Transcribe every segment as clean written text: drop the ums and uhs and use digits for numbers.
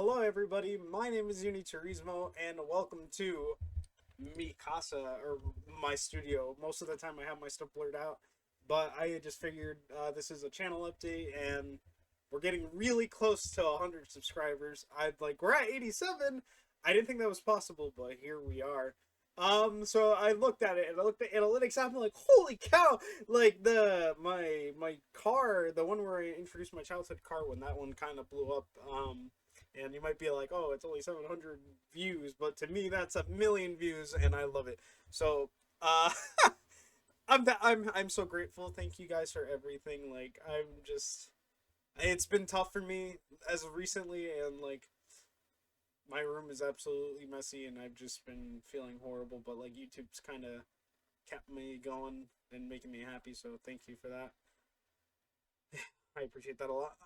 Hello everybody, my name is Uniturismo and welcome to Mi Casa, or my studio. Most of the time I have my stuff blurred out, but I just figured this is a channel update and we're getting really close to 100 subscribers. We're at 87. I didn't think that was possible, but here we are. So I looked at it and I looked at analytics app and I'm like, holy cow! Like my car, the one where I introduced my childhood car when that one kind of blew up. And you might be like, oh, it's only 700 views, but to me that's a million views and I love it. So uh I'm so grateful. Thank you guys for everything. It's been tough for me as of recently, and my room is absolutely messy and I've just been feeling horrible, but YouTube's kind of kept me going and making me happy, so thank you for that. I appreciate that a lot.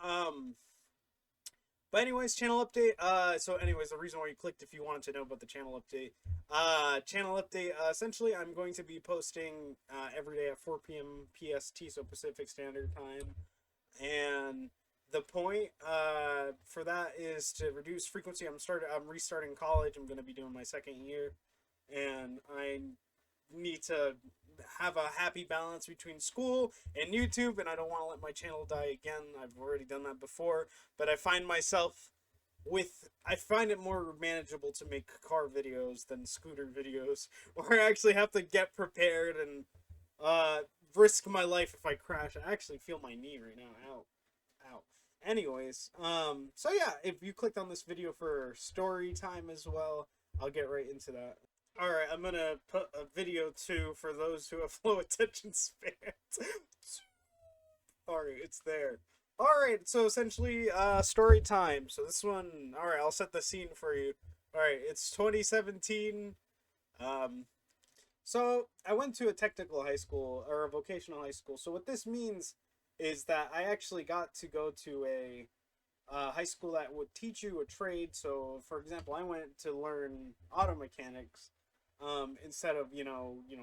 But anyways, channel update. So anyways, the reason why you clicked, if you wanted to know about the channel update. Essentially, I'm going to be posting every day at 4 p.m. PST, so Pacific Standard Time. And the point for that is to reduce frequency. I'm restarting college. I'm going to be doing my second year. And I need to have a happy balance between school and YouTube, and I don't want to let my channel die again. I've already done that before, but I find it more manageable to make car videos than scooter videos, where I actually have to get prepared and risk my life if I crash. I actually feel my knee right now. Ow. Anyways, so yeah, if you clicked on this video for story time as well, I'll get right into that. Alright, I'm gonna put a video too for those who have low attention spans. Alright, it's there. Alright, so essentially, story time. So this one, alright, I'll set the scene for you. Alright, it's 2017. Um, so I went to a technical high school, or a vocational high school. So what this means is that I actually got to go to a high school that would teach you a trade. So, for example, I went to learn auto mechanics instead of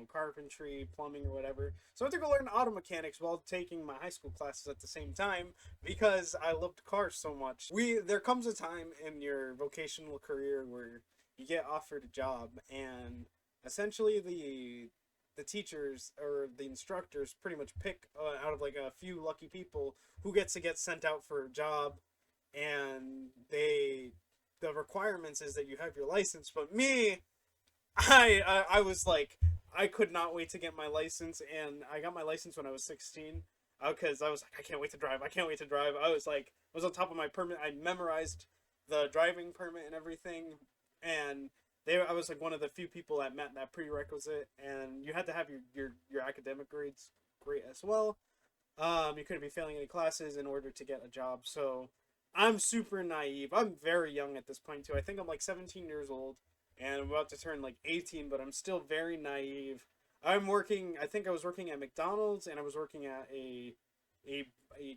carpentry, plumbing, or whatever. So I had to go learn auto mechanics while taking my high school classes at the same time because I loved cars so much. There comes a time in your vocational career where you get offered a job, and essentially the teachers or the instructors pretty much pick out of a few lucky people who gets to get sent out for a job, and the requirements is that you have your license. But me, I was like, I could not wait to get my license, and I got my license when I was 16 because I was like, I can't wait to drive. I was on top of my permit. I memorized the driving permit and everything, and I was like one of the few people that met that prerequisite, and you had to have your academic grades great as well. You couldn't be failing any classes in order to get a job. So I'm super naive. I'm very young at this point too. I think I'm 17 years old, and I'm about to turn 18, but I'm still very naive. I think I was working at McDonald's, and I was working at a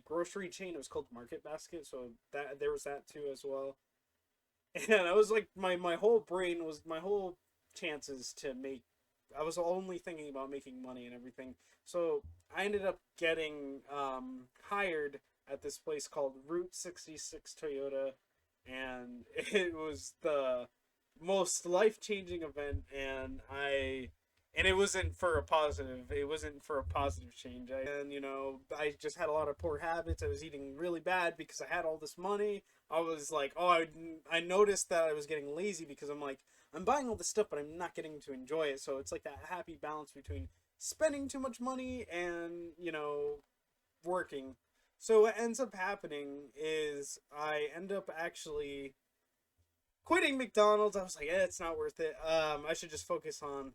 grocery chain. It was called Market Basket, so that there was that too as well. And I was like, my whole brain was, my whole chances to make, I was only thinking about making money and everything. So I ended up getting hired at this place called Route 66 Toyota, and it was the most life-changing event, and it wasn't for a positive. It wasn't for a positive change. I just had a lot of poor habits. I was eating really bad because I had all this money. I was like, I noticed that I was getting lazy because I'm buying all this stuff, but I'm not getting to enjoy it. So it's like that happy balance between spending too much money and, working. So what ends up happening is I end up actually quitting McDonald's. I was like, it's not worth it. I should just focus on,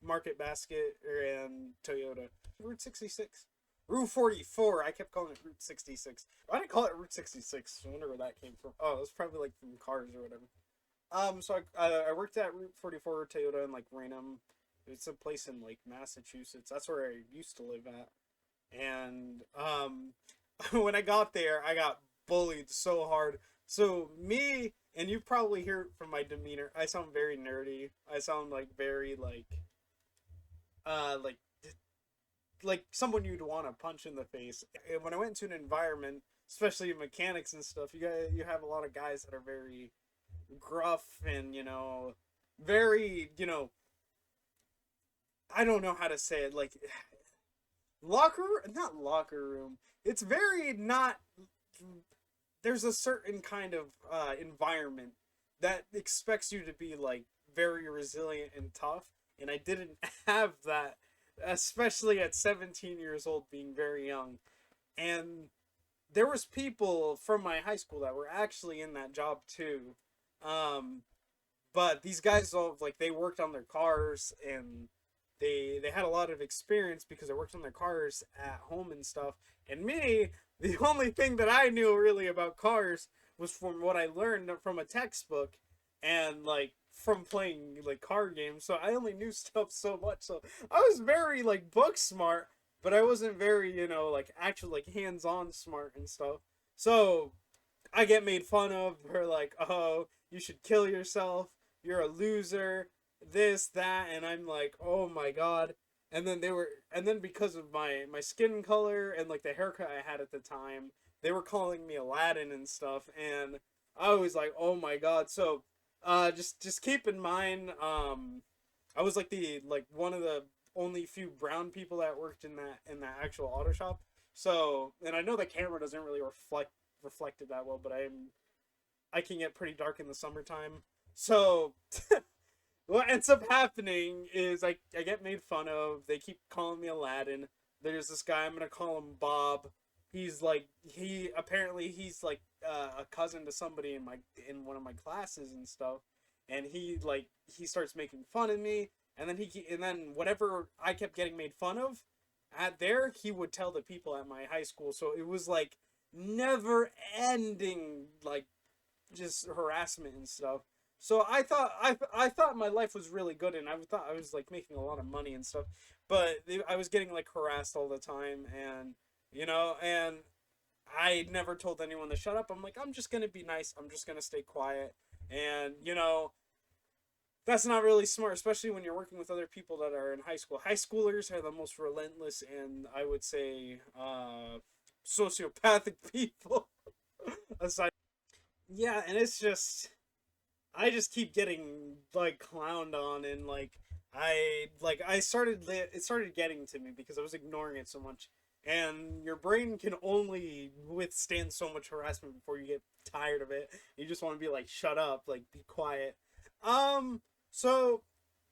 Market Basket and Toyota. Route 66. Route 44. I kept calling it Route 66. Why did I call it Route 66? I wonder where that came from. Oh, it was probably from cars or whatever. So I worked at Route 44 Toyota in Raynham. It's a place in Massachusetts. That's where I used to live at. And when I got there, I got bullied so hard. So me, and you probably hear it from my demeanor, I sound very nerdy. I sound very uh like like someone you'd want to punch in the face. And when I went to an environment especially mechanics and stuff. You have a lot of guys that are very gruff and very I don't know how to say it, like not locker room. It's very not. There's a certain kind of environment that expects you to be like very resilient and tough, and I didn't have that, especially at 17 years old, being very young. And there was people from my high school that were actually in that job too. Um, but these guys all like they worked on their cars and they had a lot of experience because they worked on their cars at home and stuff. And me, the only thing that I knew really about cars was from what I learned from a textbook and like from playing like car games. So I only knew stuff so much. So I was very like book smart, but I wasn't very, like actual like hands-on smart and stuff. So I get made fun of for like, oh, you should kill yourself. You're a loser. This, that, and I'm like, oh my god. And then because of my skin color and like the haircut I had at the time, they were calling me Aladdin and stuff. And I was like, oh my god. So, just keep in mind, I was like one of the only few brown people that worked in that actual auto shop. So, and I know the camera doesn't really reflected that well, but I can get pretty dark in the summertime. So what ends up happening is I get made fun of. They keep calling me Aladdin. There's this guy, I'm gonna call him Bob. He's like a cousin to somebody in one of my classes and stuff. And he starts making fun of me. And then whatever I kept getting made fun of at there, he would tell the people at my high school. So it was like never ending, like just harassment and stuff. So I thought my life was really good, and I thought I was like making a lot of money and stuff, but I was getting like harassed all the time, and and I never told anyone to shut up. I'm like, I'm just gonna be nice. I'm just gonna stay quiet, and that's not really smart, especially when you're working with other people that are in high school. High schoolers are the most relentless and I would say sociopathic people. Aside, yeah, and it's just I just keep getting like clowned on and I started it started getting to me because I was ignoring it so much. And your brain can only withstand so much harassment before you get tired of it. You just want to be like shut up, like be quiet. So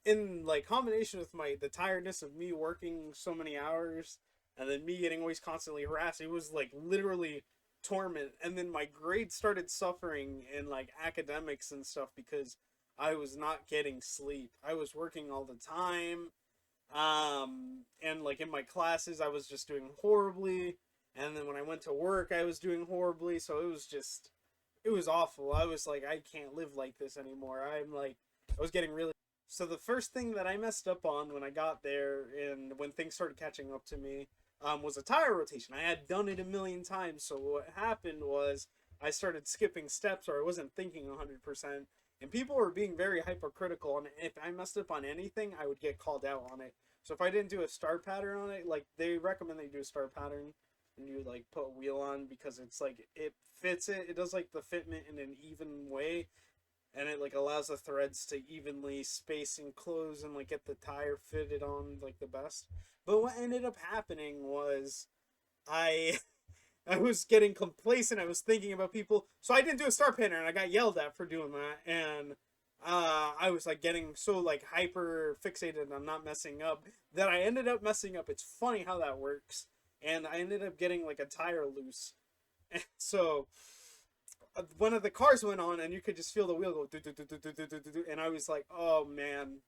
in like combination with the tiredness of me working so many hours and then me getting always constantly harassed, it was like literally torment. And then my grades started suffering in like academics and stuff because I was not getting sleep. I was working all the time. And like in my classes I was just doing horribly, and then when I went to work I was doing horribly. So it was awful. I was like, I can't live like this anymore. I was getting really. So the first thing that I messed up on when I got there and when things started catching up to me was a tire rotation. I had done it a million times. So what happened was I started skipping steps, or I wasn't thinking 100%. And people were being very hypercritical. And if I messed up on anything, I would get called out on it. So if I didn't do a start pattern on it, like they recommend that you do a start pattern and you like put a wheel on because it's like it fits it. It does like the fitment in an even way, and it like allows the threads to evenly space and close and like get the tire fitted on like the best. But what ended up happening was I I was getting complacent. I was thinking about people, so I didn't do a start pattern, and I got yelled at for doing that. And I was like getting so like hyper fixated on not messing up that I ended up messing up. It's funny how that works, and I ended up getting like a tire loose. And so one of the cars went on, and you could just feel the wheel go do, do, do, do, do, do, do, do, and I was like, oh man.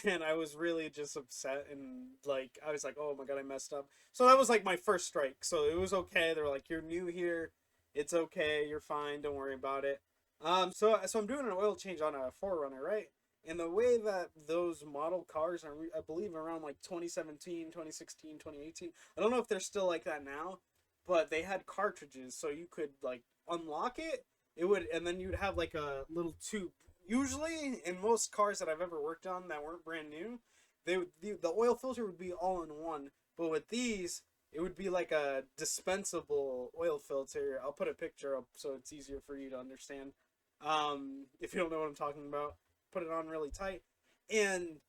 And I was really just upset, and like I was like, oh my god, I messed up. So that was like my first strike. So it was okay. They were like, you're new here, it's okay, you're fine, don't worry about it. So I'm doing an oil change on a 4Runner, right? And the way that those model cars are, I believe around like 2017, 2016, 2018. I don't know if they're still like that now, but they had cartridges, so you could like unlock it. It would, and then you'd have like a little tube. Usually, in most cars that I've ever worked on that weren't brand new, the oil filter would be all in one. But with these, it would be like a dispensable oil filter. I'll put a picture up so it's easier for you to understand. If you don't know what I'm talking about, put it on really tight. And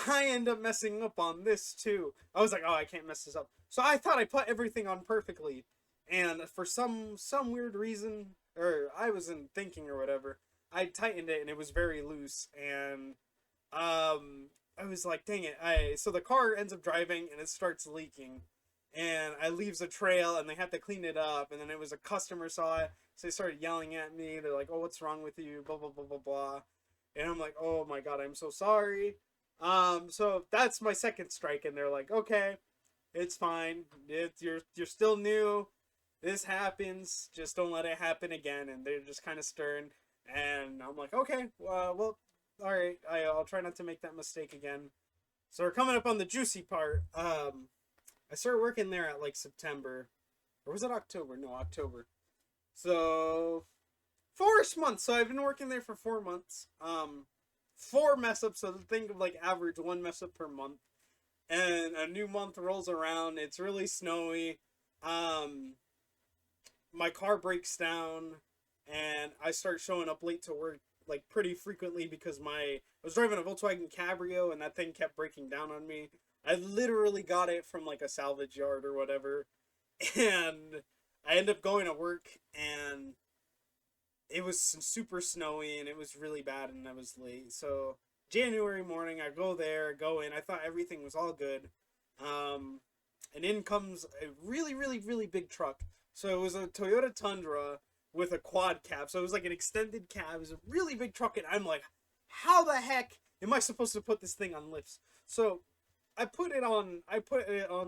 I end up messing up on this too. I was like, oh, I can't mess this up. So I thought I put everything on perfectly. And for some weird reason, or I wasn't thinking or whatever, I tightened it and it was very loose. And I was like, dang it. So the car ends up driving and it starts leaking. And I leaves a trail and they had to clean it up. And then it was a customer saw it. So they started yelling at me. They're like, oh, what's wrong with you? Blah, blah, blah, blah, blah. And I'm like, oh my God, I'm so sorry. So that's my second strike. And they're like, okay, it's fine. You're still new. This happens. Just don't let it happen again. And they're just kind of stern. And I'm like, okay, well, all right. I'll try not to make that mistake again. So we're coming up on the juicy part. I started working there at like September, or was it October? No, October. So 4 months. So I've been working there for 4 months. Four mess ups. So think of like average one mess up per month. And a new month rolls around. It's really snowy. My car breaks down, and I start showing up late to work like pretty frequently because I was driving a Volkswagen Cabrio, and that thing kept breaking down on me. I literally got it from like a salvage yard or whatever, and I end up going to work, and it was super snowy, and it was really bad, and I was late. So January morning, I go in. I thought everything was all good, and in comes a really, really, really big truck. So it was a Toyota Tundra with a quad cab. So it was like an extended cab. It was a really big truck, and I'm like, how the heck am I supposed to put this thing on lifts? So I put it on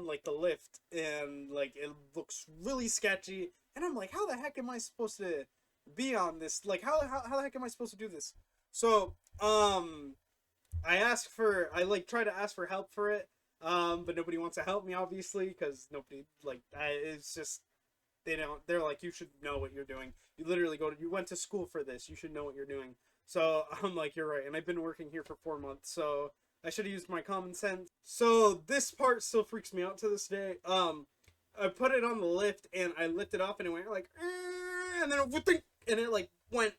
like the lift, and like it looks really sketchy, and I'm like, how the heck am I supposed to be on this? Like how the heck am I supposed to do this? So I like try to ask for help for it, but nobody wants to help me, obviously, because nobody like it's just they're like, you should know what you're doing. You literally you went to school for this, you should know what you're doing. So I'm like, you're right, and I've been working here for 4 months, so I should have used my common sense. So this part still freaks me out to this day. I put it on the lift, and I lifted up, and it went like, and then and it like went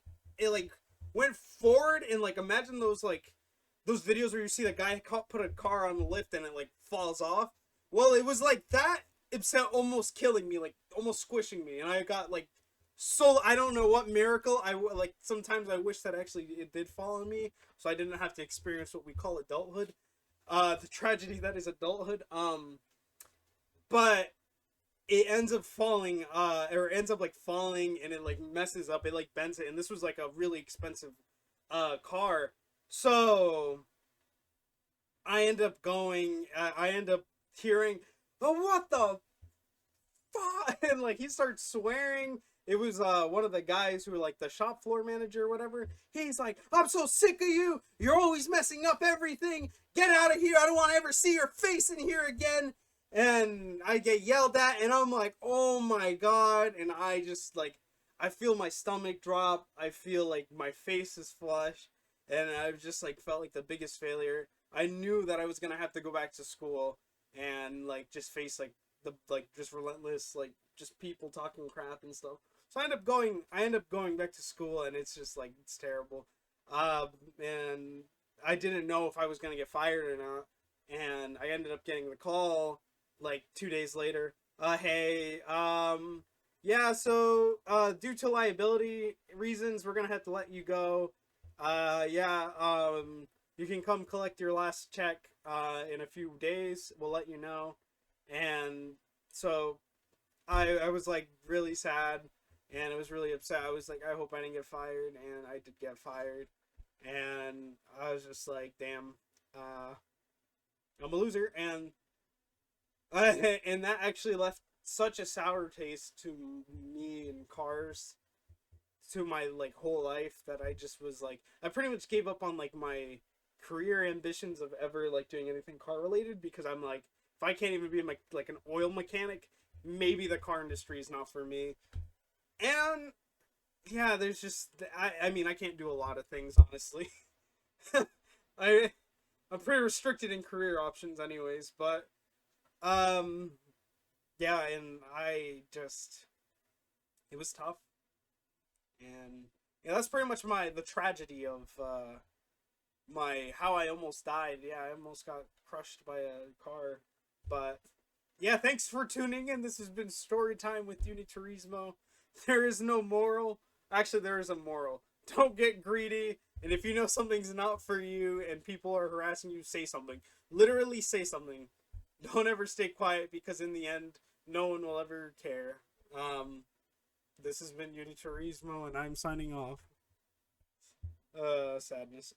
forward, and like imagine those videos where you see the guy put a car on the lift and it like falls off. Well, it was like that. It's almost killing me, like almost squishing me, and I got like I don't know what miracle. Like sometimes I wish that actually it did fall on me, so I didn't have to experience what we call adulthood, the tragedy that is adulthood. But it ends up falling, or ends up like falling, and it like messes up. It like bends it, and this was like a really expensive, car. So I end up going. I end up hearing, "Oh, what the fuck!" And like he starts swearing. It was one of the guys who were like the shop floor manager or whatever. He's like, "I'm so sick of you. You're always messing up everything. Get out of here. I don't want to ever see your face in here again." And I get yelled at, and I'm like, "Oh my God." And I just like, I feel my stomach drop. I feel like my face is flush. And I've just like felt like the biggest failure. I knew that I was going to have to go back to school and like just face like just relentless, like just people talking crap and stuff. So I end up going back to school, and it's just like, it's terrible. And I didn't know if I was going to get fired or not. And I ended up getting the call like 2 days later. Hey, yeah, so due to liability reasons, we're going to have to let you go. Yeah, you can come collect your last check in a few days. We'll let you know. And so I was like really sad, and I was really upset. I was like, I hope I didn't get fired, and I did get fired. And I was just like, damn, I'm a loser. And and that actually left such a sour taste to me and cars, to my like whole life, that I just was like, I pretty much gave up on like my career ambitions of ever like doing anything car related, because I'm like, if I can't even be like an oil mechanic, maybe the car industry is not for me. And yeah, there's just I mean, I can't do a lot of things, honestly. I I'm pretty restricted in career options anyways, but um yeah, and it was tough, and yeah, that's pretty much the tragedy of my how I almost died. Yeah, I almost got crushed by a car, but yeah, thanks for tuning in. This has been story time with Uniturismo. There is no moral. Actually, there is a moral. Don't get greedy. And if you know something's not for you and people are harassing you, say something. Literally say something. Don't ever stay quiet because in the end, no one will ever care. Um, this has been Uniturismo and I'm signing off. Sadness.